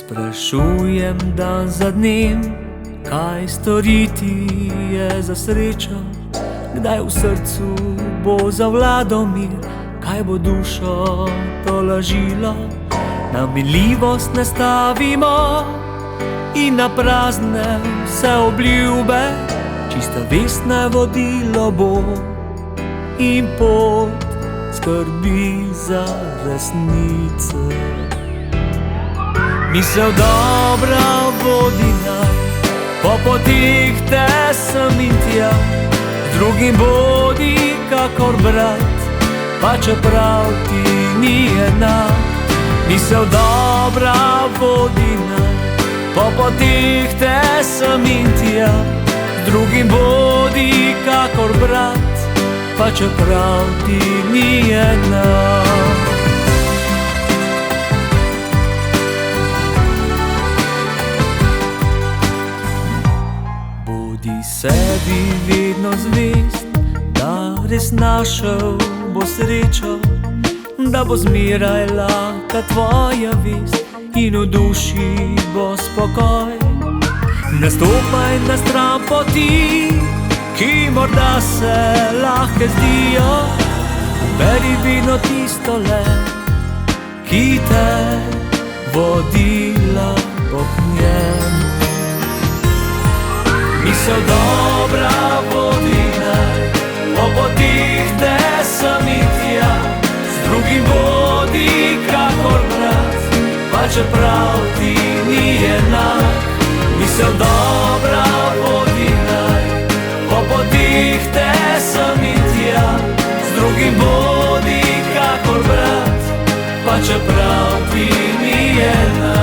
Sprašujem dan za dnem, kaj storiti je za srečo, kdaj v srcu bo zavladal mir, kaj bo dušo tolažilo. Na minljivost ne stavimo in na prazne vse obljube, čista vestne vodilo bo in pot skrbi za resnice. Misel dobra vodi naj, po potih te sem in tja, z drugim bodi kakor brat, pa čeprav ti ni enak. Misel dobra vodi naj, po potih te sem in tja, z drugim bodi kakor brat, pa čeprav ti ni enak. Bodi sebi vedno zvest, da res našel bo srečo, da bo zmeraj lahka tvoja vest in v duši bo spokoj. Ne stopaj na stran poti, ki morda se lahke zdijo, beri vedno tisto le, ki te vodila ob njem. Misel dobra vodi naj, po potih te sem in tja, z drugim bodi kakor brat, pa čeprav ti ni enak. Misel dobra vodi naj, po potih te sem in tja, z drugim bodi kakor brat, pa čeprav ti ni enak.